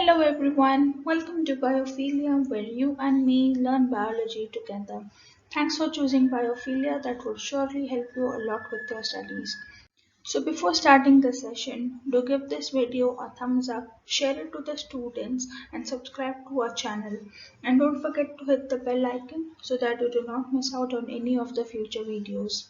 Hello everyone, welcome to Biophilia where you and me learn biology together. Thanks for choosing Biophilia, that will surely help you a lot with your studies. So before starting the session, do give this video a thumbs up, share it to the students and subscribe to our channel. And don't forget to hit the bell icon so that you do not miss out on any of the future videos.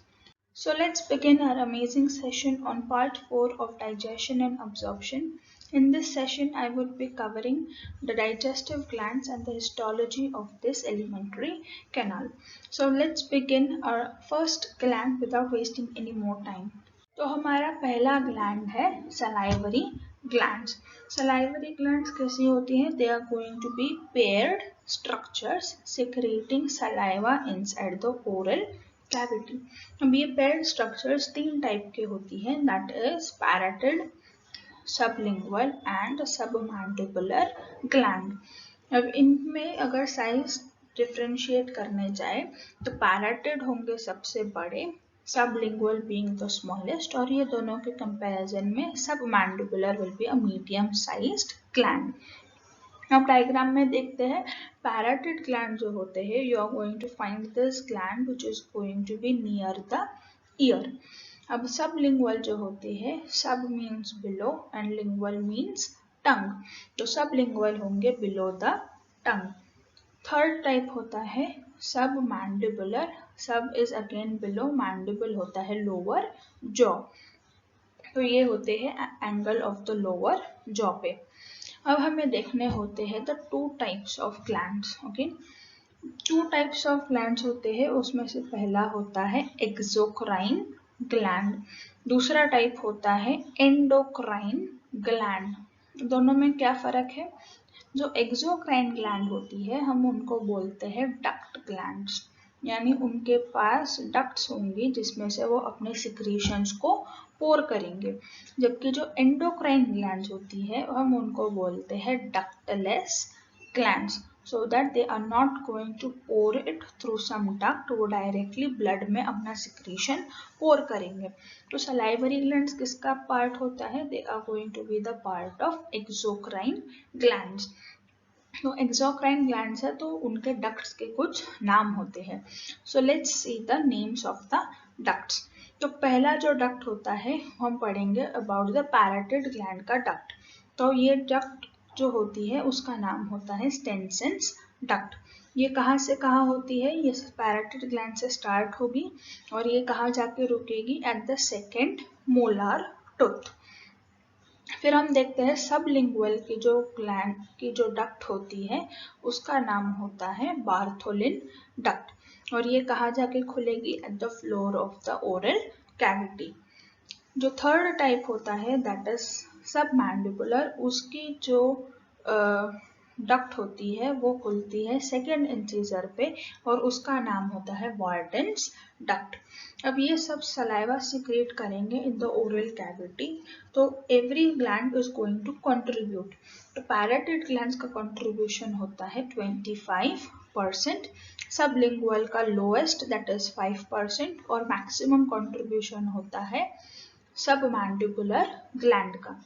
So let's begin our amazing session on part 4 of digestion and absorption. In this session, I would be covering the digestive glands and the histology of this alimentary canal. So let's begin our first gland without wasting any more time. तो हमारा पहला gland है salivary glands. Salivary glands कैसी होती हैं? They are going to be paired structures secreting saliva inside the oral cavity. अब ये paired structures तीन टाइप के होती हैं, that is parotid, sublingual and submandibular gland. अब इनमें अगर साइज डिफरेंशिएट करने जाए तो पैराटिड होंगे सबसे बड़े, सबलिंगुअल बीइंग द स्मॉलेस्ट, और ये दोनों के कंपैरिजन में submandibular will be a medium sized gland. अब डायग्राम में देखते हैं पैराटिड ग्लैंड जो होते हैं, you are going to find this gland which is going to be near the ear. अब सबलिंगुअल जो होते हैं, sub means below and lingual means tongue, तो सबलिंगुअल होंगे below the tongue. Third type होता है सब मैंडिबुलर, सब इज अगेन बिलो, मैंडिबल होता है लोअर जॉ, तो ये होते हैं angle of the lower jaw पे. अब हमें देखने होते हैं the two types of glands. Okay, two types of glands होते हैं, उसमें से पहला होता है एक्सोक्राइन ग्लैंड, दूसरा टाइप होता है एंडोक्राइन ग्लैंड. दोनों में क्या फर्क है? जो एक्सोक्राइन ग्लैंड होती है हम उनको बोलते हैं डक्ट ग्लैंड्स, यानी उनके पास डक्ट्स होंगी जिसमें से वो अपने सिक्रीशंस को पोर करेंगे. जबकि जो एंडोक्राइन ग्लैंड्स होती है हम उनको बोलते हैं ductless glands, so that they are not going to pour it through some duct, वो डायरेक्टली ब्लड में अपना सिक्रीशन पोर करेंगे. तो सलाइवरी ग्लैंड्स किसका पार्ट होता है? They are going to be the part of exocrine glands. तो एक्सोक्राइन ग्लैंड्स है तो उनके डक्ट्स के कुछ नाम होते हैं. So let's see the names of the ducts. तो पहला जो डक्ट होता है हम पढ़ेंगे अबाउट द पैराटिड ग्लैंड का डक्ट. तो ये डक्ट जो होती है उसका नाम होता है स्टेनसेंस डक्ट. ये कहाँ से कहाँ होती है? ये पैराटिड ग्लैंड से स्टार्ट होगी और ये कहाँ जाके रुकेगी? At the second molar tooth. फिर हम देखते हैं सबलिंगुअल की जो ग्लैंड की जो डक्ट होती है उसका नाम होता है बार्थोलिन डक्ट, और ये कहाँ जाके खुलेगी? At the floor of the oral cavity. जो थर्ड टाइप होता है दैट इज सबमैंडिबुलर, उसकी जो डक्ट होती है वो खुलती है सेकेंड इंसीजर पे और उसका नाम होता है वार्टन्स डक्ट. अब ये सब सलाइवा सिक्रेट करेंगे इन द ओरल कैविटी, तो every gland is going to contribute. तो पैराटिड ग्लैंड्स का कंट्रीब्यूशन होता है 25%, सबलिंगुअल का लोएस्ट दैट इज 5% और मैक्सिमम कंट्रीब्यूशन होता है सबमैंडिबुलर ग्लैंड का.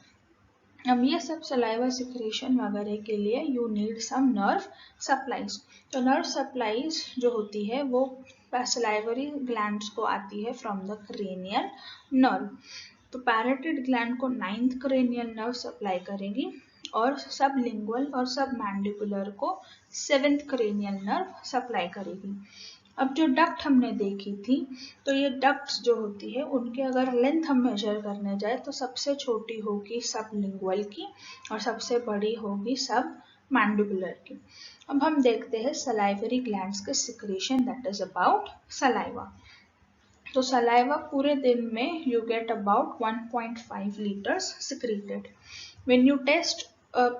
अब ये सब सलाइवा सिक्रेशन वगैरह के लिए you need some nerve supplies. तो नर्व सप्लाईज जो होती है वो सलाइवरी ग्लैंड्स को आती है फ्रॉम द क्रेनियल नर्व. तो पैराटिड ग्लैंड को 9th क्रेनियल नर्व सप्लाई करेगी और सबलिंगुअल और सबमैंडिबुलर को 7th क्रेनियल नर्व सप्लाई करेगी. अब जो डक्ट हमने देखी थी, तो ये डक्ट्स जो होती है उनके अगर लेंथ हम मेजर करने जाए तो सबसे छोटी होगी सबलिंगुअल की और सबसे बड़ी होगी सबमैंडिबुलर की. अब हम देखते हैं सलाइवरी ग्लैंड्स के secretion that is about saliva. तो सलाइवा पूरे दिन में you get about 1.5 litres secreted. When you taste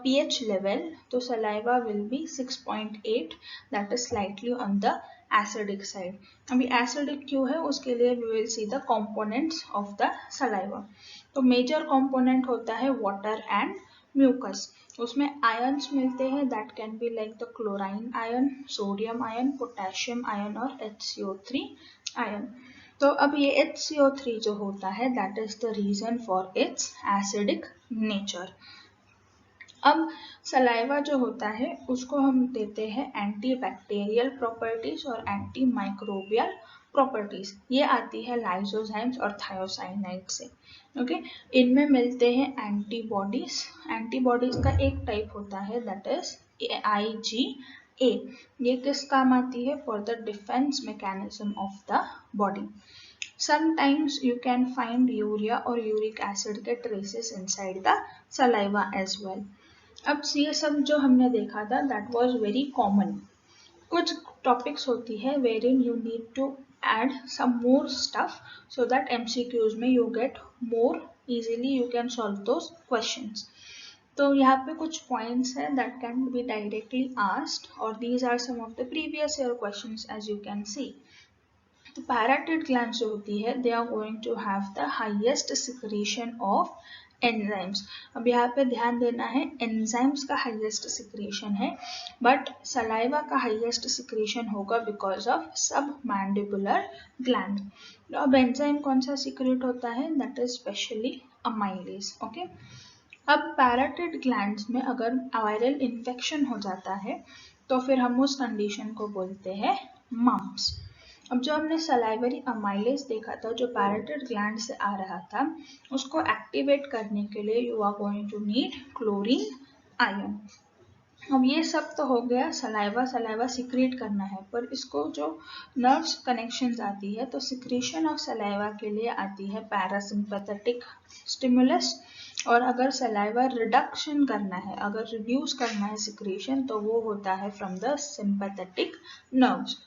pH level, तो saliva will be 6.8, that is slightly on the acidic side. अभी acidic क्यों है उसके लिए we will see the components of the saliva. तो major component होता है water and mucus. उसमें ions मिलते हैं that can be like the chlorine ion, sodium ion, potassium ion और HCO3 ion. तो अब ये HCO3 जो होता है that is the reason for its acidic nature. अब सलाइवा जो होता है उसको हम देते हैं एंटी बैक्टीरियल प्रॉपर्टीज और एंटी माइक्रोबियल प्रॉपर्टीज। ये आती है लाइसोजाइम्स और थायोसाइनाइड से। ओके, इनमें मिलते हैं एंटीबॉडीज। एंटीबॉडीज का एक टाइप होता है दैट इज IgA। ये किस काम आती है? For the defence mechanism of the body. Sometimes you can find urea or uric acid के traces inside the saliva as well. अब ये सब जो हमने देखा था that was very common. कुछ topics होती है wherein you need to add some more stuff so that MCQs में you get more easily you can solve those questions. तो यहाँ पे कुछ points हैं that can be directly asked और these are some of the previous year questions as you can see. तो पैराटाइड gland जो होती है they are going to have the highest secretion of enzymes. अब यहाँ पे ध्यान देना है एंजाइम्स का हाईएस्ट सिक्रीशन है बट सलाइवा का हाईएस्ट सिक्रीशन होगा because of submandibular gland. अब एंजाइम कौन सा सिक्रेट होता है? That is especially amylase. Okay, अब पैराटाइड ग्लैंड्स में अगर वायरल इन्फेक्शन हो जाता है तो फिर हम उस कंडीशन को बोलते हैं मम्प्स। अब जो हमने सलाइवरी अमाइलेज देखा था जो पैराटाइड ग्लैंड से आ रहा था उसको एक्टिवेट करने के लिए you are going to need chlorine ion. अब ये सब तो हो गया सलाइवा सिक्रेट करना है, पर इसको जो नर्व्स कनेक्शंस आती है तो सिक्रेशन ऑफ सलाइवा के लिए आती है पैरासिम्पैथेटिक स्टिमुलस। और अगर सलाइवा रिडक्शन करना है, अगर रिड्यूस करना है सिक्रेशन, तो वो होता है फ्रॉम द सिंपैथेटिक नर्व्स।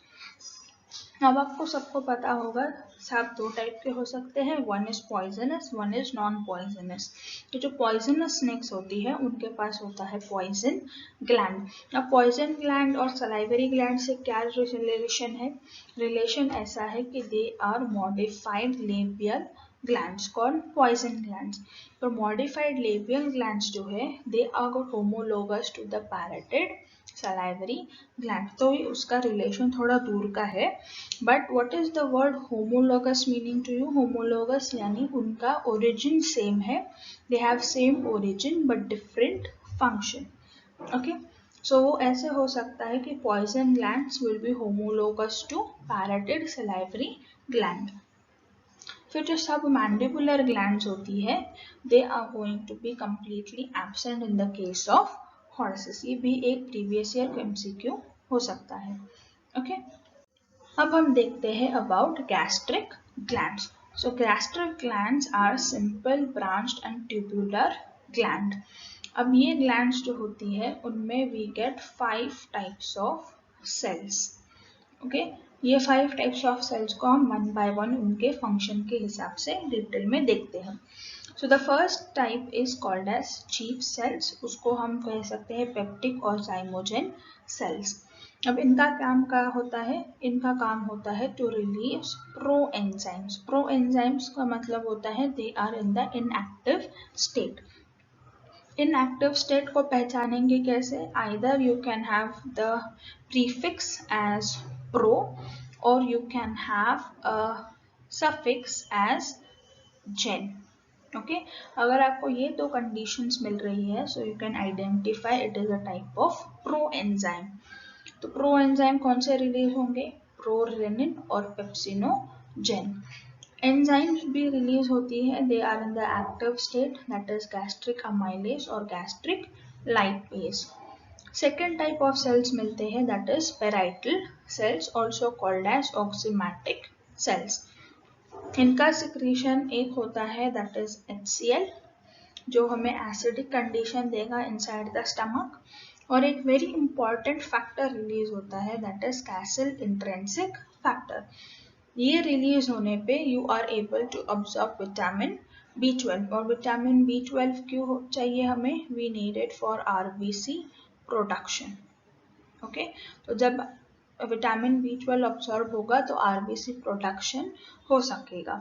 अब आपको सबको पता होगा सांप दो टाइप के हो सकते हैं, one is poisonous, one is non poisonous. तो जो पॉइजनस स्नेक्स होती है उनके पास होता है पॉइजन ग्लैंड। अब पॉइजन ग्लैंड और सलाइवरी ग्लैंड से क्या रिलेशन है? रिलेशन ऐसा है कि they are modified labial glands. कौन? Poison glands. तो मॉडिफाइड लेबियल ग्लैंड्स जो है they are homologous to the parotid salivary gland. तो उसका रिलेशन थोड़ा दूर का है। But what is the word homologous meaning to you? Homologous यानी उनका ओरिजिन सेम है, they have same origin but different function. Okay, so वो ऐसे हो सकता है कि poison glands will be homologous to parotid salivary gland. फिर जो सब मैंडिबुलर ग्लैंड्स होती है they are going to be completely absent in the case of horses. ये भी एक प्रीवियस ईयर MCQ हो सकता है। ओके, अब हम देखते हैं about gastric glands. So gastric glands are simple branched and tubular gland. अब ये ग्लैंड्स जो होती है उनमें we get 5 types of cells. Okay, ये 5 टाइप्स ऑफ सेल्स को हम वन बाय वन उनके फंक्शन के हिसाब से डिटेल में देखते हैं। So the first type is called as chief cells, उसको हम कह सकते हैं पेप्टिक और zymogen cells। अब इनका काम क्या होता है? इनका काम होता है to release proenzymes। proenzymes का मतलब होता है they are in the inactive state। inactive state को पहचानेंगे कैसे? either you can have the prefix as pro or you can have a suffix as gen। Okay, अगर आपको ये दो कंडीशंस मिल रही है so you can identify it is a type of proenzyme. तो प्रोएंजाइम कौन से रिलीज होंगे? प्रोरेनिन और पेप्सिनोजेन। एंजाइम्स भी रिलीज होती है, they are in the active state that is gastric amylase और gastric lipase. Second type of cells मिलते हैं that is parietal cells also called as oxyntic cells. इनका सिक्रीशन एक होता है दैट इज HCl जो हमें एसिडिक कंडीशन देगा इनसाइड द स्टमक, और एक वेरी इंपॉर्टेंट फैक्टर रिलीज होता है that is Castle intrinsic factor. ये रिलीज होने पे you are able to observe vitamin B12। और विटामिन B12 क्यों चाहिए हमें? We need it for RBC production. Okay, तो जब विटामिन B12 ऑब्जॉर्ब होगा तो RBC प्रोडक्शन हो सकेगा।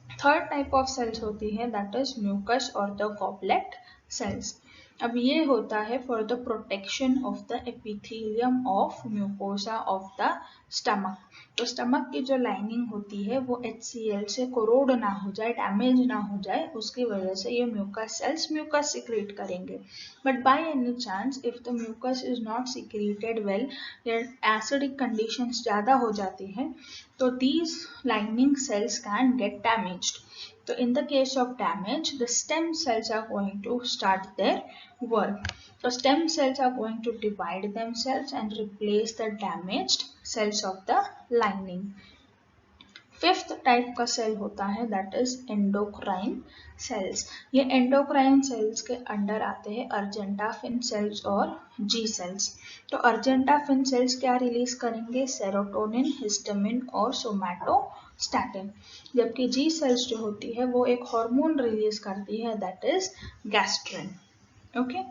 थर्ड टाइप ऑफ सेल्स होती है दैट इज म्यूकस और द गॉबलेट सेल्स। अब ये होता है for the protection of the epithelium of mucosa of the stomach. तो स्टमक की जो लाइनिंग होती है वो HCl से कोरोड ना हो जाए, डैमेज ना हो जाए, उसकी वजह से ये म्यूकस सेल्स म्यूकस सिक्रेट करेंगे। But by any chance if the mucus is not secreted well या एसिडिक कंडीशंस ज़्यादा हो जाती हैं तो these lining cells can get damaged. So in the case of damage, the stem cells are going to start their work. So stem cells are going to divide themselves and replace the damaged cells of the lining. Fifth type का cell होता है that is endocrine cells. ये endocrine cells के under आते हैं argentaffin sales और जी sales. तो argentaffin sales क्या रिलीज करेंगे? सेरोटोनिन, हिस्टामिन और सोमैटोस्टैटिन। जबकि जी सेल्स जो होती है वो एक हार्मोन रिलीज करती है that is gastrin. Okay,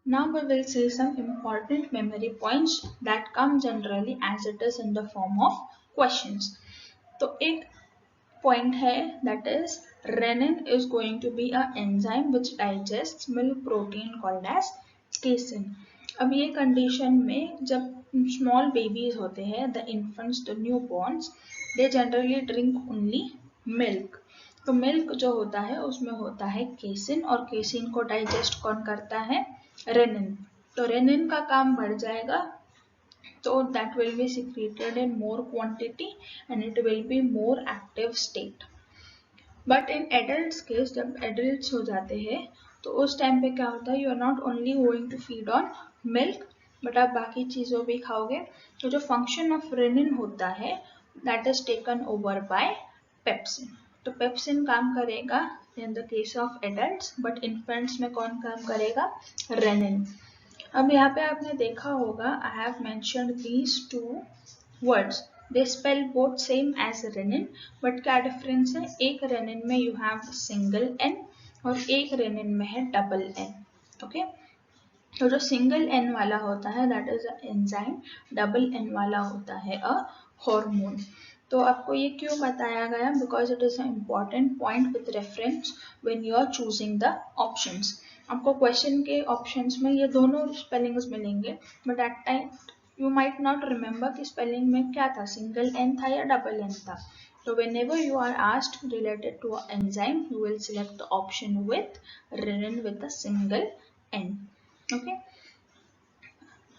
now we will see some important memory points that come generally as it is in the form of questions. तो एक पॉइंट है that is rennin is going to be a enzyme which digests milk protein called as casein. अब ये condition में जब small babies होते हैं, the infants, the newborns, they generally drink only milk. तो मिल्क जो होता है उसमें होता है केसिन और केसिन को डाइजेस्ट कौन करता है? रेनिन। तो रेनिन का काम बढ़ जाएगा so that will be secreted in more quantity and it will be more active state. But in adults case, जब adults हो जाते हैं तो उस टाइम पे क्या होता है? You are not only going to feed on milk but आप बाकी चीज़ों भी खाओगे। तो जो function of renin होता है that is taken over by pepsin। तो pepsin काम करेगा in the case of adults but infants में कौन काम करेगा? renin। अब यहाँ पे आपने देखा होगा I have mentioned these two words. They spell both same as renin, but क्या difference है? एक renin में you have single n और एक renin में है double n. Okay? तो जो single n वाला होता है that is an enzyme, double n वाला होता है a hormone. तो आपको ये क्यों बताया गया? Because it is an important point with reference when you are choosing the options. आपको क्वेश्चन के ऑप्शंस में ये दोनों स्पेलिंग्स मिलेंगे but at time you might not remember कि स्पेलिंग में क्या था, सिंगल एन था या डबल एन था। तो whenever you are asked related to an enzyme you will select the option with renin with a single n. Okay,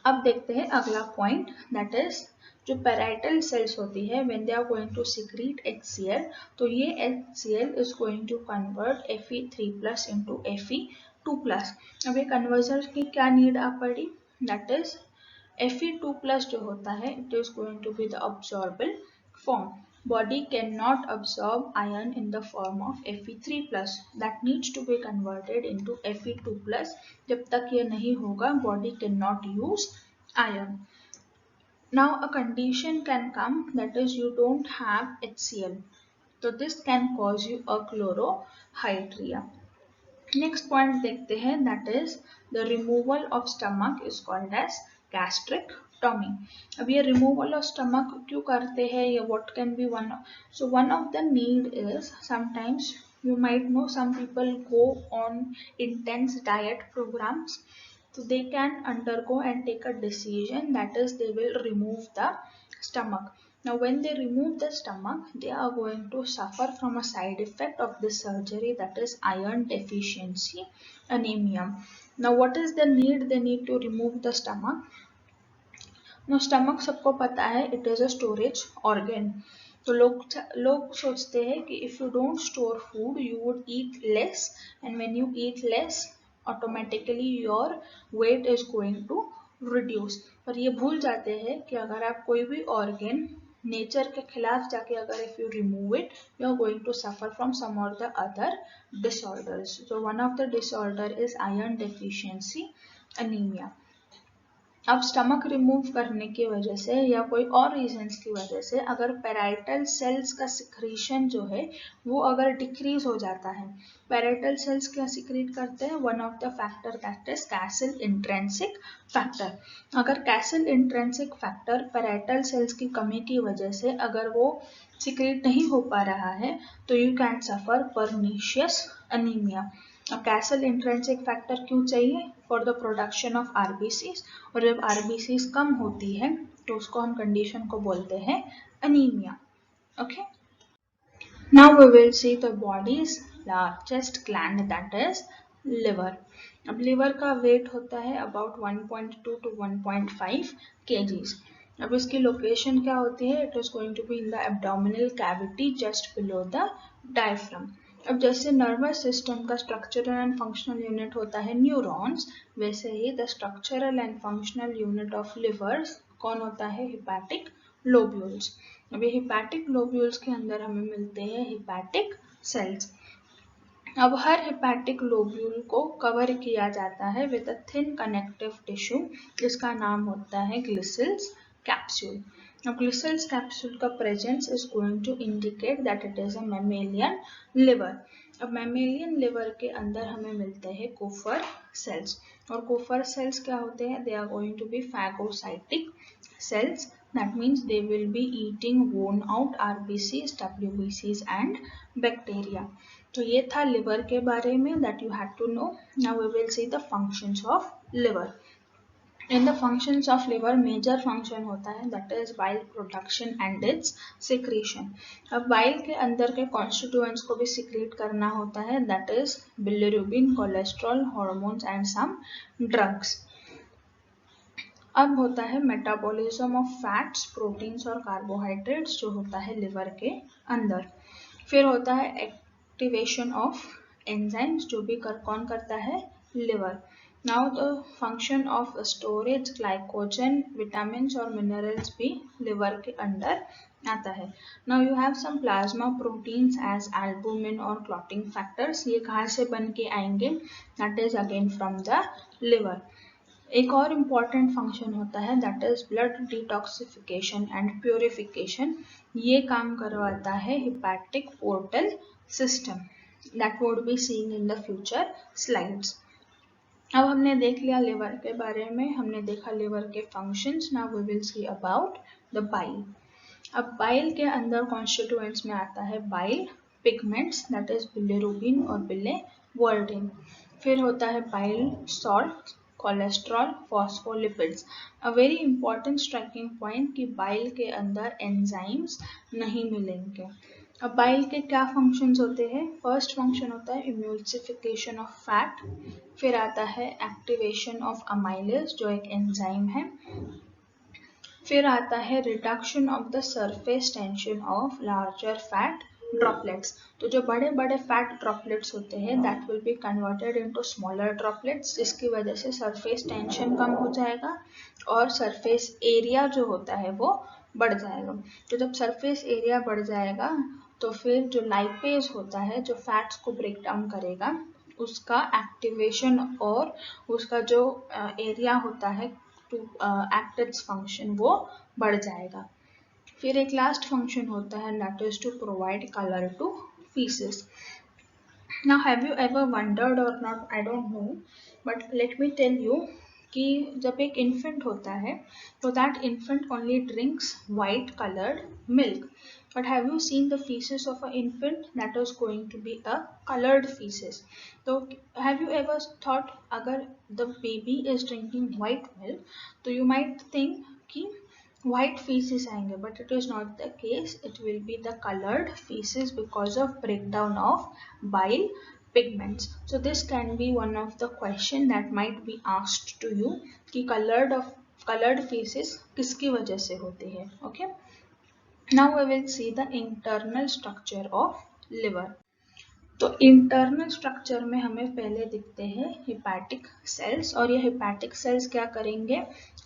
अब देखते हैं अगला पॉइंट दैट इज जो पैराइटल सेल्स होती है when they are going to secrete HCl, तो ये HCl is going to convert Fe3+ into Fe2+। अब ये कन्वर्जन की क्या नीड आ पड़ी? दैट इज Fe2+ जो होता है it is going to be the absorbable form. Body cannot absorb iron in the form of Fe3+, that needs to be converted into Fe2+। जब तक ये नहीं होगा body cannot use iron. Now a condition can come that is you don't have HCl, so this can cause you a chlorohydria. Next point देखते हैं that is the removal of stomach is called as gastrectomy. अब ये removal of stomach क्यों करते हैं? ये what can be one? So one of the need is sometimes you might know some people go on intense diet programs, so they can undergo and take a decision that is they will remove the stomach. Now when they remove the stomach they are going to suffer from a side effect of this surgery that is iron deficiency anemia. Now what is the need? They need to remove the stomach. Now stomach सबको पता है it is a storage organ. तो लोग सोचते हैं कि if you don't store food you would eat less and when you eat less automatically your weight is going to reduce. पर ये भूल जाते हैं कि अगर आप कोई भी organ नेचर के खिलाफ जाके अगर if you remove it you are going to suffer from some or the other disorders. So one of the disorder is iron deficiency anemia. अब स्टमक रिमूव करने की वजह से या कोई और रीजंस की वजह से अगर पैराइटल सेल्स का सिक्रीशन जो है वो अगर डिक्रीज हो जाता है, पैराइटल सेल्स क्या सिक्रीट करते हैं? One of the factor that is Castle intrinsic factor. अगर Castle intrinsic factor parietal cells की कमी की वजह से अगर वो सिक्रीट नहीं हो पा रहा है तो you can suffer pernicious anaemia. अब कैसल इंट्रिंसिक फैक्टर क्यों चाहिए? For the production of RBCs, और जब आरबीसीज कम होती है तो उसको हम कंडीशन को बोलते हैं anaemia. Okay, now we will see the body's largest gland, that is liver. अब लिवर का वेट होता है अबाउट 1.2 to 1.5 kgs. अब इसकी लोकेशन क्या होती है? It is going to be in the abdominal cavity just below the diaphragm. अब जैसे नर्वस सिस्टम का स्ट्रक्चरल एंड फंक्शनल यूनिट होता है न्यूरॉन्स, वैसे ही the structural and functional unit of liver कौन होता है? Hepatic lobules. अब ये हिपैटिक लोब्यूल्स के अंदर हमें मिलते हैं हिपैटिक सेल्स. अब हर हिपैटिक लोब्यूल को कवर किया जाता है with a thin connective tissue, जिसका नाम होता है ग्लिसल्स कैप्सूल. Now, Glissel's capsule का presence is going to indicate that it is a mammalian liver. अब mammalian liver के अंदर हमें मिलते हैं कोफर cells. और कोफर cells क्या होते हैं? They are going to be phagocytic cells. That means they will be eating worn out RBCs, WBCs and bacteria. तो ये था liver के बारे में that you had to know. Now we will see the functions of liver. In the functions of liver, major function होता है that is bile production and its secretion. अब bile के अंदर के constituents को भी secrete करना होता है, that is bilirubin, cholesterol, hormones and some drugs. अब होता है मेटाबॉलिज्म ऑफ फैट्स, प्रोटीन्स और कार्बोहाइड्रेट्स जो होता है लिवर के अंदर. फिर होता है एक्टिवेशन ऑफ एंजाइम्स जो भी कौन करता है? Liver. Now the function of storage glycogen, vitamins और मिनरल्स भी लिवर के अंदर आता है. Now you have some plasma proteins as albumin और क्लॉटिंग फैक्टर्स. ये कहाँ से बन के आएंगे? That is again from the liver. एक और इम्पॉर्टेंट फंक्शन होता है that is blood detoxification and purification. ये काम करवाता है hepatic portal system. That would be seen in the future slides. अब हमने देख लिया लिवर के बारे में, हमने देखा लिवर के functions. Now we will see about the bile. अब बाइल के अंदर कॉन्स्टिट्यूएंट्स में आता है bile pigments, that is bilirubin और बिलिवर्डिन. फिर होता है bile salt, cholesterol, phospholipids. A very important striking point कि बाइल के अंदर एंजाइम्स नहीं मिलेंगे. अब बाइल के क्या फंक्शंस होते हैं? फर्स्ट फंक्शन होता है इम्यूल्सिफिकेशन ऑफ फैट. फिर आता है एक्टिवेशन ऑफ अमाइलेज जो एक एंजाइम है. फिर आता है reduction of the surface tension of larger fat droplets. तो जो बड़े बड़े फैट ड्रॉपलेट्स होते हैं that will be converted into smaller droplets, जिसकी वजह से सरफेस टेंशन कम हो जाएगा और सरफेस एरिया जो होता है वो बढ़ जाएगा. तो जब सरफेस एरिया बढ़ जाएगा तो फिर जो लाइपेज होता है जो फैट्स को ब्रेक डाउन करेगा उसका एक्टिवेशन और उसका जो एरिया होता है टू एक्ट इट्स फंक्शन वो बढ़ जाएगा. फिर एक लास्ट फंक्शन होता है that is to provide colour to faeces. Now have you ever wondered or not, I don't know, but let me tell you कि जब एक इन्फेंट होता है तो that infant only drinks white coloured milk. But have you seen the feces of an infant? That is going to be a colored feces. So have you ever thought अगर the baby is drinking white milk तो you might think कि white feces आएंगे, but it is not the case. It will be the colored feces because of breakdown of bile pigments. So this can be one of the question that might be asked to you कि colored feces किसकी वजह से होती है. Okay. Now we will see the internal structure of liver. तो internal structure में हमें पहले दिखते हैं हिपैटिक सेल्स, और ये हिपैटिक सेल्स क्या करेंगे?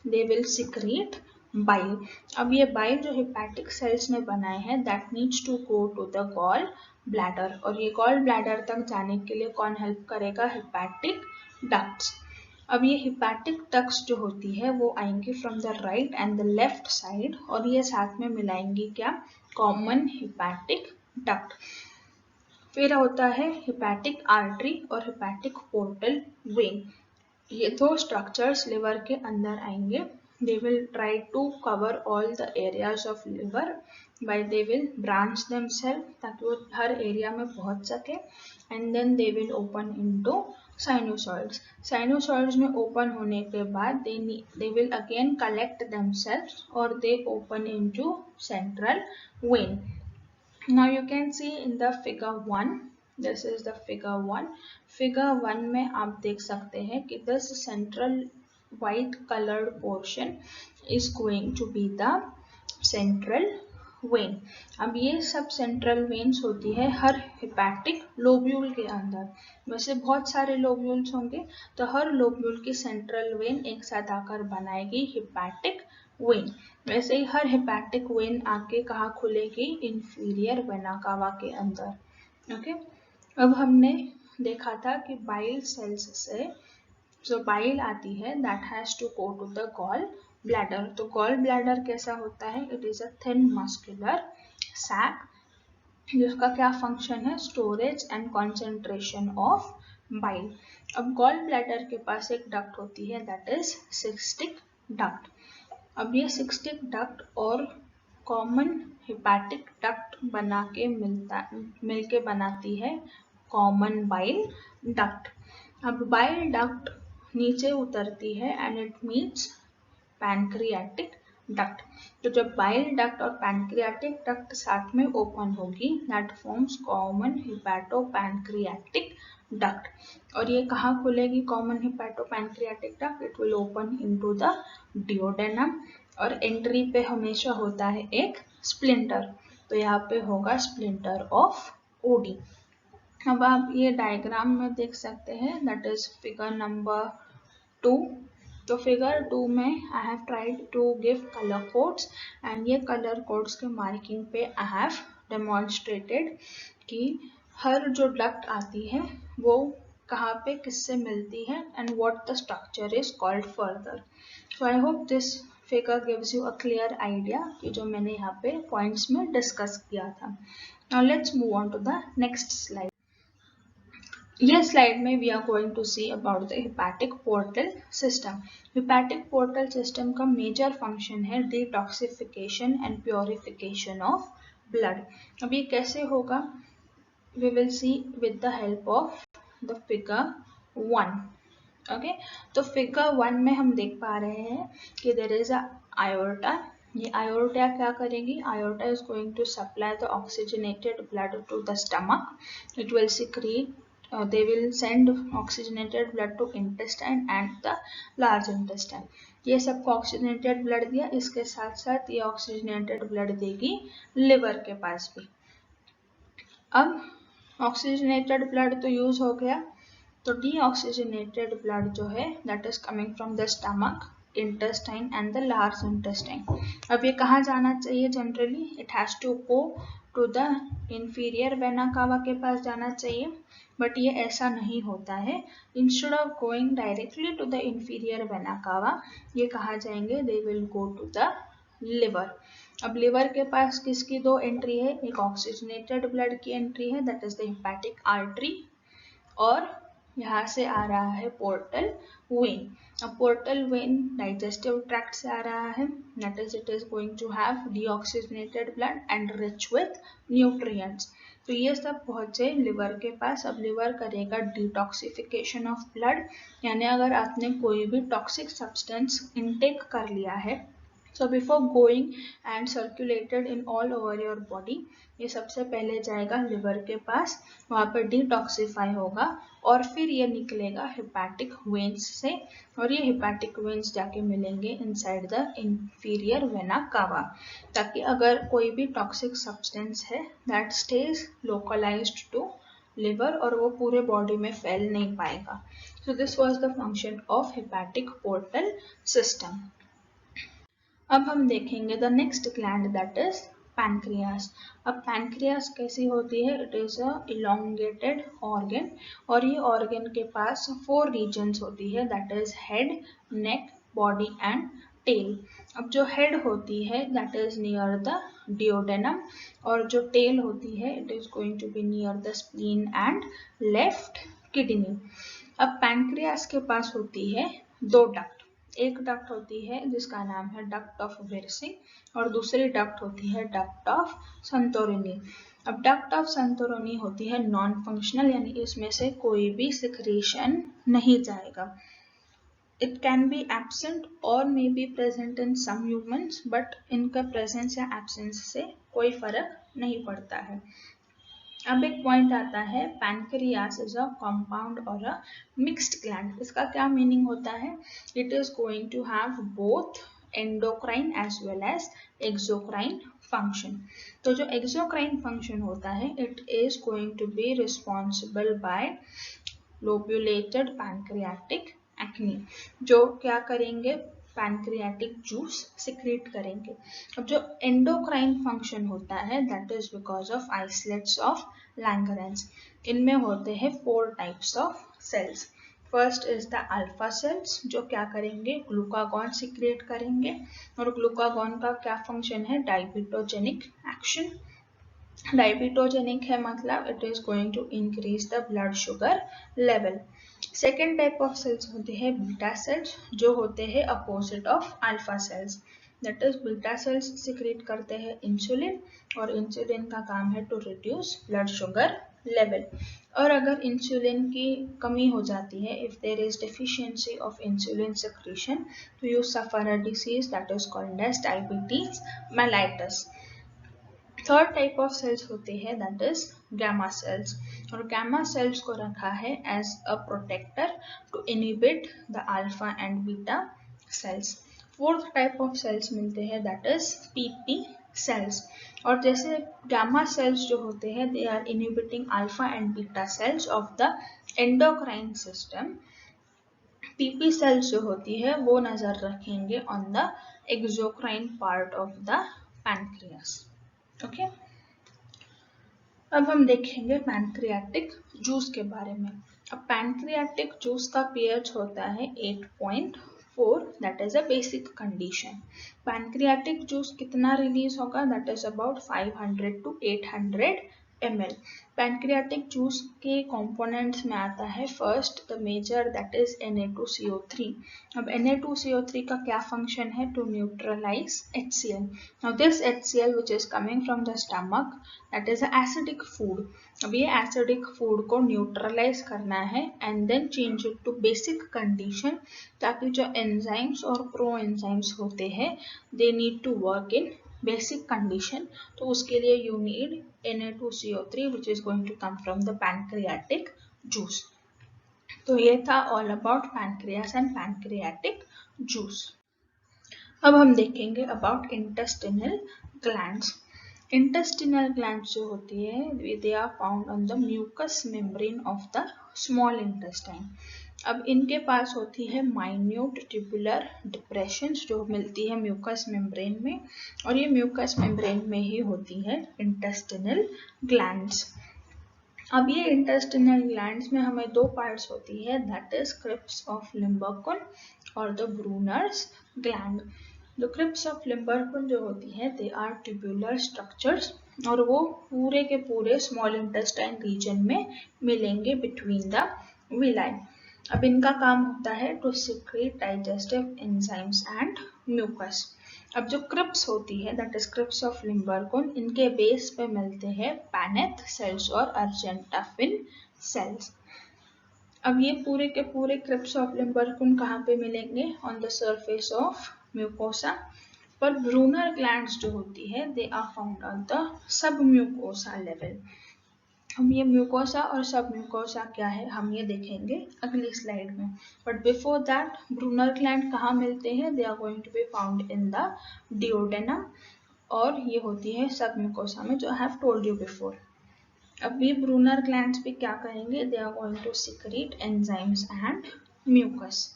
They will secrete bile. अब ये बाइल जो हिपैटिक सेल्स ने बनाए हैं that needs to go to the gall bladder, और ये गॉल ब्लैडर तक जाने के लिए कौन हेल्प करेगा? Hepatic ducts. अब ये हिपैटिक डक्ट्स जो होती है वो आएंगी from the right and the left side, और ये साथ में मिलाएंगी क्या? Common hepatic duct. फिर होता है हिपैटिक आर्टरी और हिपैटिक पोर्टल वेन. ये दो स्ट्रक्चर्स लिवर के अंदर आएंगे. they will try to cover all the areas of liver by they will branch themselves ताकि वो हर एरिया में पहुंच सके, and then they will open into sinusoids. Sinusoids में open होने के बाद they will again collect themselves or they open into central vein. Now you can see in the figure 1, this is the figure 1. Figure 1 में आप देख सकते हैं कि this central white colored portion is going to be the central vein. अब ये सब central veins होती है हर hepatic lobule के अंदर. वैसे बहुत सारे lobules होंगे तो हर lobule की central vein एक साथ आकर बनाएगी hepatic वेन. वैसे ही हर हेपेटिक वेन आके कहाँ खुलेगी, इंफीरियर वेना कावा के अंदर. ओके, अब हमने देखा था कि बाइल सेल्स से जो बाइल आती है that has to go to the gall bladder. तो गॉल ब्लैडर कैसा होता है, it is a thin muscular sac जिसका क्या फंक्शन है, storage and concentration of bile. अब गॉल ब्लैडर के पास एक डक्ट होती है दैट इज सिस्टिक डक्ट. अब ये सिस्टिक डक्ट और कॉमन हेपेटिक डक्ट बना के मिलके बनाती है कॉमन बाइल डक्ट. अब बाइल डक्ट नीचे उतरती है and it means pancreatic duct. तो जब बाइल डक्ट और पैनक्रियाटिक डक्ट साथ में ओपन होगी that forms common hepato pancreatic duct. और ये कहाँ खुलेगी common hepato pancreatic duct, it will open into the duodenum और एंट्री पे हमेशा होता है एक स्प्लिंटर. तो यहाँ पे होगा स्प्लिंटर ऑफ ओडी. अब आप ये डायग्राम में देख सकते हैं दैट इज फिगर नंबर 2. तो फिगर 2 में I have tried to give colour codes and ये कलर कोड्स के मार्किंग पे आई हैव डेमोन्स्ट्रेटेड कि हर जो डक्ट आती है वो कहाँ पे किससे मिलती है and what the structure is called further. So I hope this figure gives you a clear idea कि जो मैंने यहाँ पे पॉइंट्स में डिस्कस किया था. Now let's move on to the next slide. ये स्लाइड में we are going to see about the hepatic portal system. Hepatic portal system का मेजर फंक्शन है detoxification and purification of blood. अब ये कैसे होगा, we will see with the help of the figure 1. okay, तो figure 1 में हम देख पा रहे हैं कि there is a aorta. ये aorta क्या करेगी, aorta is going to supply the oxygenated blood to the stomach. It will secrete they will send oxygenated blood to intestine and the large intestine. ये सबको oxygenated blood दिया, इसके साथ साथ ये oxygenated blood देगी liver के पास भी. अब ऑक्सीजनेटेड ब्लड तो यूज हो गया, तो डीऑक्सीजनेटेड ब्लड जो है that is coming from the stomach, intestine and the large intestine. अब ये कहाँ जाना चाहिए generally, it has to go to the inferior vena cava के पास जाना चाहिए, बट ये ऐसा नहीं होता है. Instead of going directly to the inferior vena cava, ये कहाँ जाएंगे, they will go to the liver. अब लिवर के पास किसकी दो एंट्री है, एक ऑक्सीजनेटेड ब्लड की एंट्री है that is the hepatic artery और यहाँ से आ रहा है पोर्टल वेन. अब पोर्टल वेन डाइजेस्टिव ट्रैक्ट से आ रहा है that is it is going to have deoxygenated blood and rich with nutrients. तो ये सब पहुंचे लिवर के पास. अब लिवर करेगा डिटॉक्सिफिकेशन ऑफ ब्लड, यानी अगर आपने कोई भी टॉक्सिक सब्सटेंस इनटेक कर लिया है, so before going and circulated in all over your body, ये सबसे पहले जाएगा लिवर के पास, वहाँ पर डिटॉक्सिफाई होगा और फिर ये निकलेगा हेपेटिक वेन्स से और ये हेपेटिक वेन्स जाके मिलेंगे इनसाइड द इंफीरियर वेना कावा, ताकि अगर कोई भी टॉक्सिक सब्सटेंस है that stays localised to liver और वो पूरे बॉडी में फैल नहीं पाएगा. So this was the function of hepatic portal system. अब हम देखेंगे the next gland that is pancreas. अब पैनक्रियास कैसी होती है, it is a elongated organ और ये ऑर्गन के पास 4 रीजन्स होती है that is head, neck, body and tail. अब जो हेड होती है that is near the duodenum और जो टेल होती है it is going to be near the spleen and left kidney. अब पैनक्रियास के पास होती है 2 डक्ट. एक डक्ट होती है जिसका नाम है डक्ट ऑफ विर्सिंग और दूसरी डक्ट होती है डक्ट ऑफ संतोरिनी। अब डक्ट ऑफ संतोरिनी होती है नॉन फंक्शनल, यानी इसमें से कोई भी सिक्रीशन नहीं जाएगा। It can be absent or may be present in some humans, but इनका presence या absence से कोई फर्क नहीं पड़ता है। अब एक पॉइंट आता है पैनक्रियास इज अ कंपाउंड और अ मिक्स्ड ग्लैंड। इसका क्या मीनिंग होता है? It is going to have both endocrine as well as exocrine function. तो जो एक्सोक्राइन फंक्शन होता है, it is going to be responsible by lobulated pancreatic acini, जो क्या करेंगे, पैनक्रियाटिक जूस सिक्रेट करेंगे। अब जो एंडोक्राइन फंक्शन होता है that is because of islets of Langerhans. इनमें होते हैं 4 types of cells. First is the alpha cells, जो क्या करेंगे, ग्लूकागॉन सिक्रेट करेंगे। और ग्लूकागॉन का क्या फंक्शन है, डायबिटोजेनिक एक्शन। डायबिटोजेनिक है मतलब it is going to increase the blood sugar level. Second type of cells होते हैं बीटा सेल्स, जो होते हैं opposite of alpha cells. That is beta cells secrete करते हैं इंसुलिन, और इंसुलिन का काम है to reduce blood sugar level. और अगर इंसुलिन की कमी हो जाती है, if there is deficiency of insulin secretion, तो you suffer a disease that is called as diabetes mellitus. Third type of cells होते हैं दैट इज गैमा सेल्स, और गैमा सेल्स को रखा है as a protector to inhibit the alpha and beta cells. Fourth type of cells मिलते हैं that is PP sales, और जैसे गैमा सेल्स जो होते हैं they are inhibiting alpha and beta cells of the endocrine system. PP cells जो होती है वो नजर रखेंगे on the exocrine part of the pancreas. Okay, अब हम देखेंगे पैनक्रियाटिक जूस के बारे में। अब पैनक्रियाटिक जूस का पीएच होता है 8.4, that is a basic condition. Pancreatic juice कितना रिलीज होगा, that is about 500 to 800 ml। Pancreatic juice के कंपोनेंट्स में आता है first the major that is Na2CO3। अब Na2CO3 का क्या फंक्शन है, to neutralise HCl। Now this HCl which is coming from the stomach that is an acidic food। अब ये acidic food को न्यूट्रलाइज करना है and then change it to basic condition, ताकि जो एंजाइम्स और प्रो एंजाइम्स होते हैं they need to work in basic condition. तो उसके लिए you need Na2CO3 which is going to come from the pancreatic juice। तो ये था all about pancreas and pancreatic juice. अब हम देखेंगे about intestinal glands. Intestinal glands जो होती है they are found on the mucous membrane of the small intestine. अब इनके पास होती है माइन्यूट ट्यूबुलर डिप्रेशंस जो मिलती है म्यूकस मेम्ब्रेन में, और ये म्यूकस मेम्ब्रेन में ही होती है इंटेस्टिनल ग्लैंड्स। अब ये इंटेस्टिनल ग्लैंड्स में हमें 2 पार्ट्स होती है that is crypts of Lieberkuhn और the Brunner's gland. The crypts of Lieberkuhn जो होती है दे आर ट्यूबुलर स्ट्रक्चर्स, और वो पूरे के पूरे स्मॉल इंटेस्टाइन रीजन में मिलेंगे बिटवीन द विलाई। अब इनका काम होता है to secrete digestive enzymes and mucus. अब जो क्रिप्स होती है that is crypts of Lieberkuhn, इनके बेस पे मिलते हैं पैनेथ सेल्स और अर्जेंटाफिन सेल्स। अब ये पूरे के पूरे क्रिप्स ऑफ लिम्बर्कुन कहाँ पे मिलेंगे, on the surface of mucosa. पर ब्रूनर ग्लैंड्स जो होती है they are found on the sub mucosa level. हम ये म्यूकोसा और सब म्यूकोसा क्या है हम ये देखेंगे अगली स्लाइड में। But before that Brunner gland कहाँ मिलते हैं, they are going to be found in the duodenum, और ये होती है सब म्यूकोसा में जो I have told you before. अब ये ब्रूनर ग्लैंड्स भी क्या करेंगे, they are going to secrete enzymes and mucus.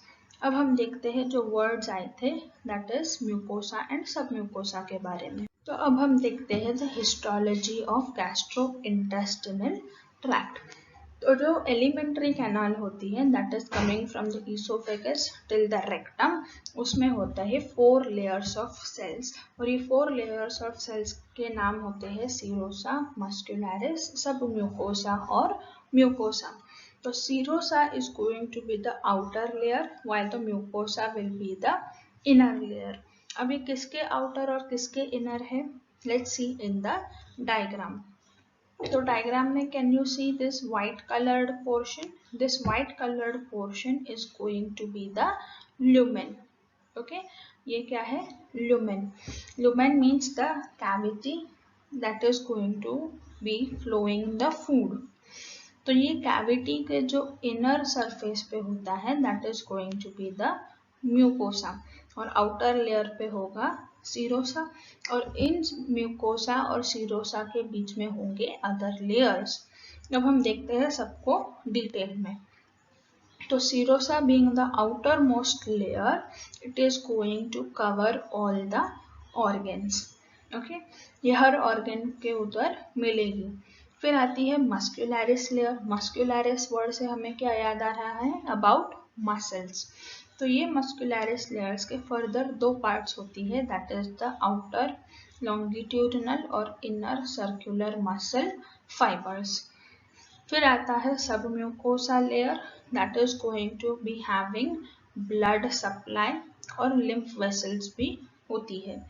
अब हम देखते हैं जो वर्ड्स आए थे that is mucosa and sub mucosa के बारे में। तो अब हम देखते हैं the histology of gastrointestinal tract. तो जो एलिमेंट्री कैनाल होती है that is coming from the oesophagus till the rectum, उसमें होता है 4 लेयर्स ऑफ सेल्स, और ये 4 लेयर्स ऑफ सेल्स के नाम होते हैं सीरोसा, मस्कुलरिस, सब म्यूकोसा और म्यूकोसा। तो serosa is going to be the outer layer while the mucosa will be the inner layer. अब ये किसके outer और किसके inner है? Let's see in the diagram. तो diagram में can you see this white colored portion? This white colored portion is going to be the lumen. Okay, ये क्या है? Lumen. Lumen means the cavity that is going to be flowing the food. तो ये cavity के जो inner surface पे होता है that is going to be the mucosa और आउटर लेयर पे होगा सीरोसा और इन म्यूकोसा और सीरोसा के बीच में होंगे अदर लेयर्स। अब हम देखते हैं सबको डिटेल में। तो serosa being the outer most layer it is going to cover all the organs. Okay, ये हर ऑर्गन के उधर मिलेगी। फिर आती है मस्क्यूलरिस लेयर। मस्क्यूलरिस वर्ड से हमें क्या याद आ रहा है? About muscles. तो ये मस्क्यूलरिस लेयर्स के फर्दर दो पार्ट्स होती है that is the outer longitudinal और इनर सर्कुलर मसल फाइबर्स। फिर आता है sub mucosa layer that is going to be having blood supply और लिम्फ वेसल्स भी होती है।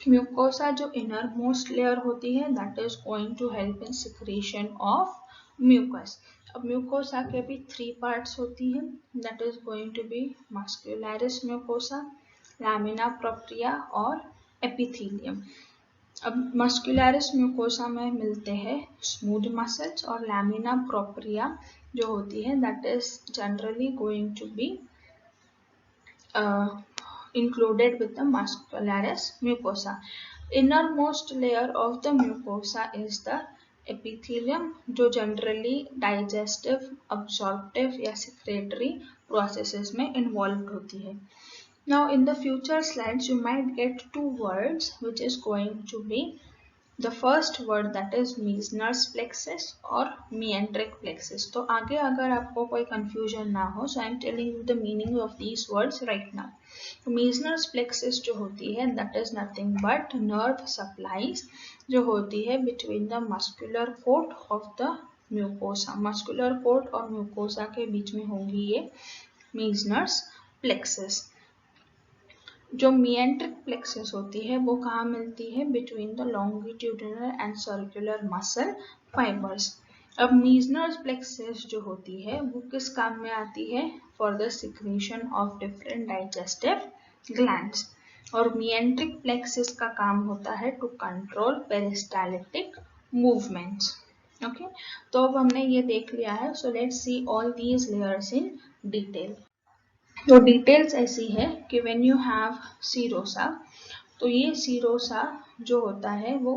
म्यूकोसा जो इनर मोस्ट लेयर होती है that is going to help in secretion of mucus. अब म्यूकोसा के भी 3 पार्ट्स होती है that is going to be muscularis mucosa, lamina propria और एपिथेलियम। अब मस्क्यूलरिस म्यूकोसा में मिलते हैं स्मूथ मसल्स और लैमिना प्रोप्रिया जो होती है that is generally going to be included with the muscularis mucosa. Innermost layer of the mucosa is the epithelium जो generally digestive, absorptive या secretory processes में involved होती है। Now in the future slides you might get 2 words which is going to be the first word that is Meissner's plexus और meandric plexus। तो आगे अगर आपको कोई confusion ना हो so I am telling you the meaning of these words right now. Meissner's plexus जो होती है that is nothing but nerve supplies जो होती है between the muscular coat of the mucosa. muscular coat और mucosa के बीच में होंगी ये Meissner's plexus। जो meandric plexus होती है वो कहाँ मिलती है? Between the longitudinal and circular muscle fibres. अब Meissner's plexus जो होती है वो किस काम में आती है? For the secretion of different digestive glands. और meandric plexus का काम होता है to control peristaltic movements. Okay, तो अब हमने ये देख लिया है। So let's see all these layers in detail. तो डिटेल्स ऐसी है कि व्हेन यू हैव सीरोसा तो ये सीरोसा जो होता है वो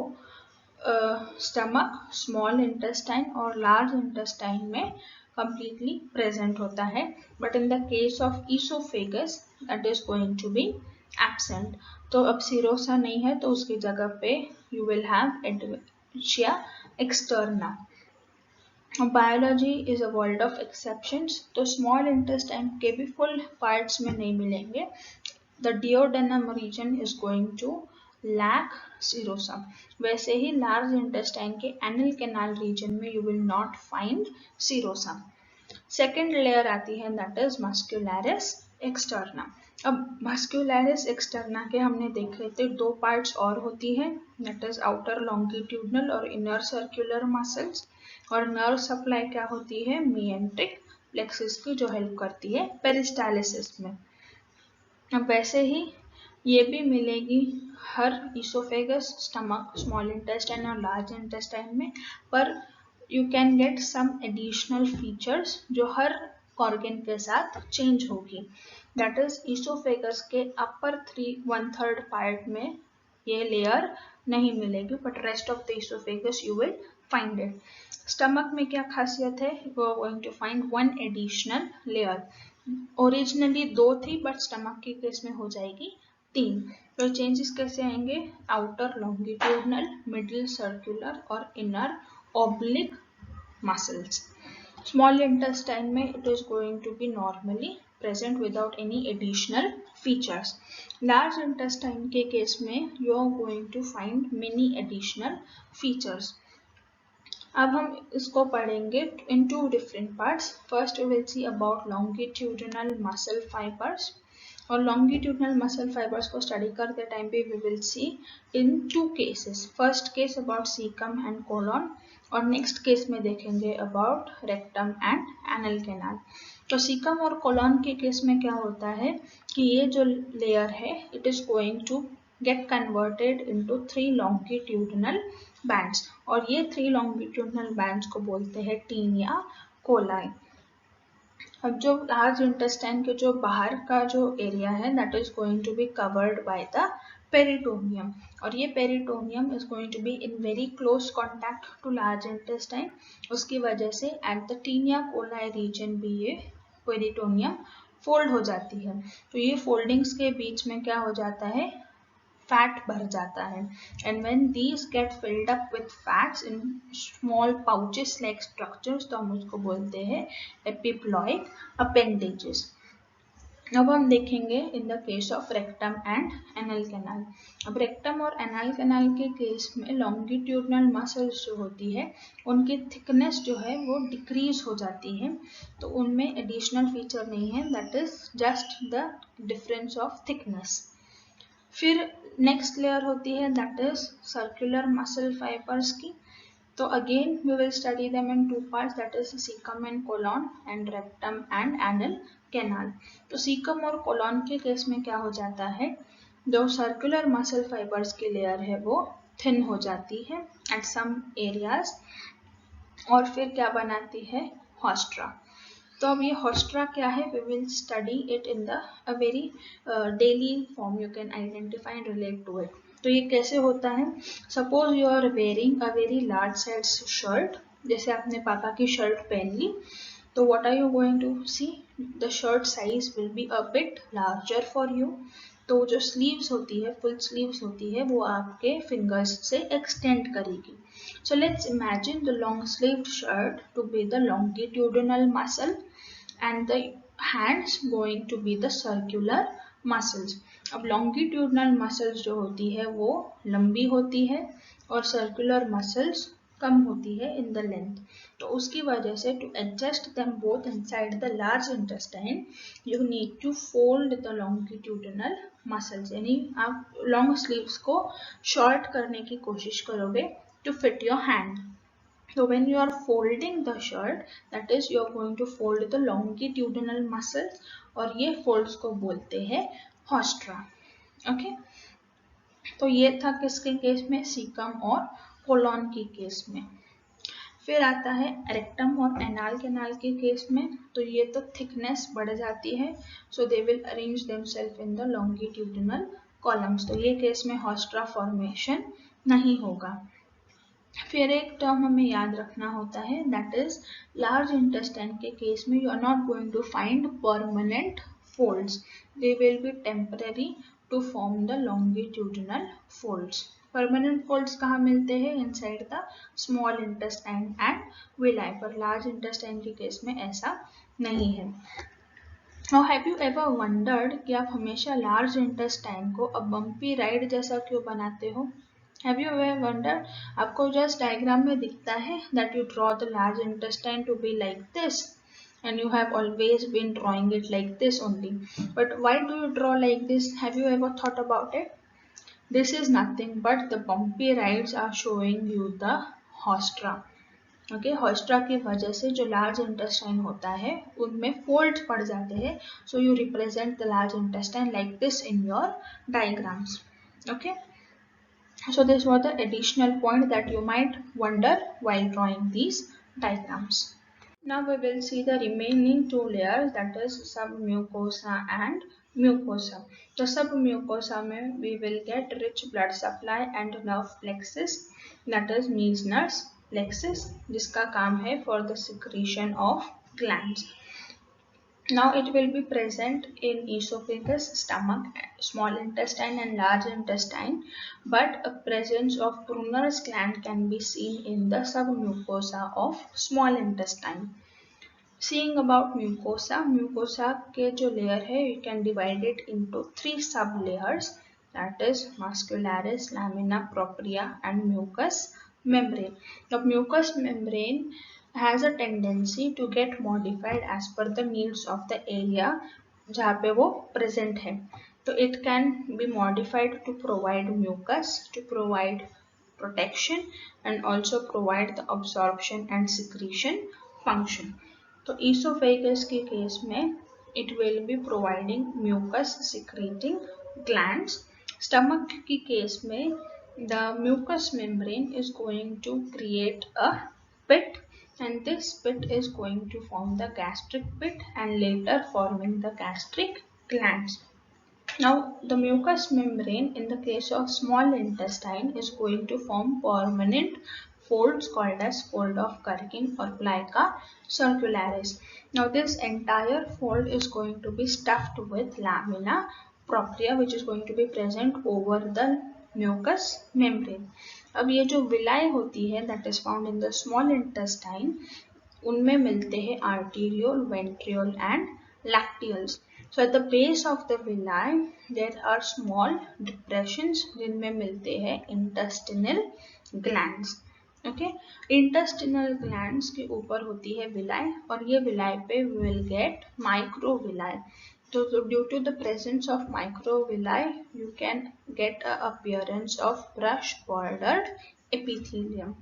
स्टमक, स्मॉल इंटेस्टाइन और लार्ज इंटेस्टाइन में completely present होता है but in the case of oesophagus that is going to be absent. तो अब सीरोसा नहीं है तो उसकी जगह पे you will have adventitia externa. Biology is a world of exceptions. तो स्मॉल इंटेस्टाइन के भी फुल पार्ट्स में नहीं मिलेंगे। The duodenum region is going to lack serosa. वैसे ही लार्ज इंटेस्टाइन के एनल कैनाल रीजन में you will not find serosa. Second layer आती है दैट इज मस्क्यूलरिस एक्सटर्ना। अब मस्क्यूलरिस एक्सटर्ना के हमने देखे थे 2 पार्ट्स और होती है दैट इज आउटर लॉन्गिट्यूडनल और इनर सर्कुलर मसल्स और नर्व सप्लाई क्या होती है? meandric plexus की जो हेल्प करती है पेरिस्टालिसिस में। अब वैसे ही ये भी मिलेगी हर ईसोफेगस, स्टमक, स्मॉल इंटेस्टाइन और लार्ज इंटेस्टाइन में, पर you can get some additional features जो हर ऑर्गन के साथ चेंज होगी। दैट इज ईसोफेगस के अपर 1/3 पार्ट में ये लेयर नहीं मिलेगी but rest of the oesophagus you will find it. Stomach में क्या खासियत है? You are going to find 1 additional layer. Originally 2 थी बट स्टमक के केस में हो जाएगी 3। तो चेंजेस कैसे आएंगे? आउटर लॉन्गिट्यूडनल, मिडिल सर्कुलर और inner oblique muscles. Small intestine में it is going to be normally present without any additional features. Large intestine के केस में you are going to find many additional features. अब हम इसको पढ़ेंगे in two different parts. First we will see about longitudinal muscle fibres. और longitudinal muscle fibres को study करते time पे we will see in two cases. First case about caecum and colon और next case में देखेंगे about rectum and anal canal. तो caecum और colon के केस में क्या होता है कि ये जो लेयर है it is going to get converted into 3 longitudinal bands और ये 3 longitudinal bands को बोलते हैं टीनिया कोलाई. अब जो लार्ज इंटेस्टाइन के जो बाहर का जो एरिया है that is going to be covered by the peritoneum और ये peritoneum is going to be in very close contact to large intestine. उसकी वजह से at the taenia coli region भी ये पेरिटोनियम फोल्ड हो जाती है. तो ये फोल्डिंग्स के बीच में क्या हो जाता है फैट भर जाता है. And when these get filled up with fats in small pouches like structures तो हम उसको बोलते हैं एपिप्लॉइक अपेंडेजेस. अब हम देखेंगे इन the case of rectum and anal canal. अब रेक्टम और एनल कैनाल के केस में लॉन्गिट्यूडनल मसल्स जो होती है उनकी थिकनेस जो है वो डिक्रीज हो जाती है. तो उनमें एडिशनल फीचर नहीं है that is just the difference of thickness. फिर नेक्स्ट लेयर होती है that is circular muscle fibres की. तो again we will study them in two parts that is caecum and colon and rectum and anal canal. तो caecum और colon के case में क्या हो जाता है जो सर्कुलर मसल फाइबर्स की लेयर है वो थिन हो जाती है एट सम एरियाज और फिर क्या बनाती है हॉस्ट्रा. तो अब ये हॉस्ट्रा क्या है we will study it in the a very daily form you can identify and relate to it. तो ये कैसे होता है suppose you are wearing a very large size shirt. जैसे आपने पापा की शर्ट पहन ली तो what are you going to see the shirt size will be a bit larger for you. तो जो स्लीव्स होती है फुल स्लीव्स होती है वो आपके फिंगर्स से एक्सटेंड करेगी. So let's imagine the long sleeved shirt to be the longitudinal muscle and the hands going to be the circular muscles. अब longitudinal muscles जो होती है वो लंबी होती है और circular muscles कम होती है in the length. तो उसकी वजह से to adjust them both inside the large intestine you need to fold the longitudinal muscles. यानी आप long sleeves को short करने की कोशिश करोगे to fit your hand. So when you are folding the shirt that is you are going to fold the longitudinal muscles और ये folds को बोलते हैं hostra. Okay? तो ये था किसके केस में सीकम और कोलॉन की केस में. फिर आता है रेक्टम और एनाल कैनाल के केस में. तो ये तो थिकनेस बढ़ जाती है so they will arrange themselves in the longitudinal columns. तो ये केस में हॉस्ट्रा फॉर्मेशन नहीं होगा. फिर एक टर्म हमें याद रखना होता है दैट इज लार्ज इंटेस्टाइन के केस में you are not going to find permanent folds. They will be temporary to form the longitudinal folds. Permanent folds कहाँ मिलते हैं inside the small intestine and villi. पर लार्ज इंटेस्टाइन के case में ऐसा नहीं है. Now have you ever wondered कि आप हमेशा लार्ज इंटेस्टाइन को अ बम्पी राइड जैसा क्यों बनाते हो? Have you ever wondered? आपको जस्ट डायग्राम में दिखता है that you draw the large intestine to be like this and you have always been drawing it like this only. But why do you draw like this? Have you ever thought about it? This is nothing but the bumpy rides are showing you the hostra. Okay, hostra की वजह से जो large intestine होता है उनमें fold पड़ जाते हैं. So you represent the large intestine like this in your diagrams. Okay. So this was the additional point that you might wonder while drawing these diagrams. Now we will see the remaining two layers that is submucosa and mucosa. So submucosa में we will get rich blood supply and nerve plexus that is Meissner's plexus जिसका काम है for the secretion of glands. Now it will be present in esophagus, stomach, small intestine and large intestine, but a presence of Brunner's gland can be seen in the submucosa of small intestine. Seeing about mucosa, mucosa के जो layer है you can divide it into 3 sub layers that is muscularis, lamina propria and mucus membrane. The mucous membrane has a tendency to get modified as per the needs of the area जहाँ पे वो present है. So it can be modified to provide mucus, to provide protection, and also provide the absorption and secretion function. तो esophagus के case में it will be providing mucus secreting glands. Stomach की case में the mucous membrane is going to create a pit, and this pit is going to form the gastric pit and later forming the gastric glands. Now, the mucous membrane in the case of small intestine is going to form permanent folds called as fold of Kerkin or plica circularis. Now, this entire fold is going to be stuffed with lamina propria, which is going to be present over the mucous membrane. अब ये जो villi होती है that is found in the small intestine, उनमें मिलते हैं arteriole, ventriole and lacteals. So at the base of the villi there are small depressions जिनमें मिलते हैं intestinal glands. Okay, intestinal glands के ऊपर होती है villi और ये villi पे we will get microvilli. So due to the presence of microvilli you can get a appearance of brush bordered epithelium.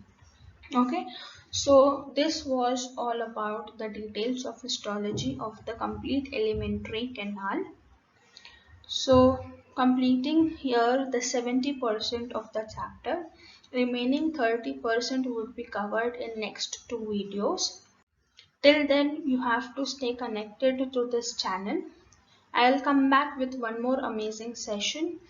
Okay, so this was all about the details of histology of the complete alimentary canal. So completing here the 70% of the chapter, remaining 30% would be covered in next two videos. Till then you have to stay connected to this channel. I'll come back with one more amazing session.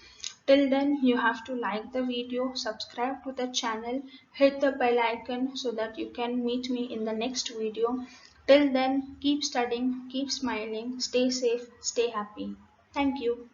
Till then, you have to like the video, subscribe to the channel, hit the bell icon so that you can meet me in the next video. Till then, keep studying, keep smiling, stay safe, stay happy. Thank you.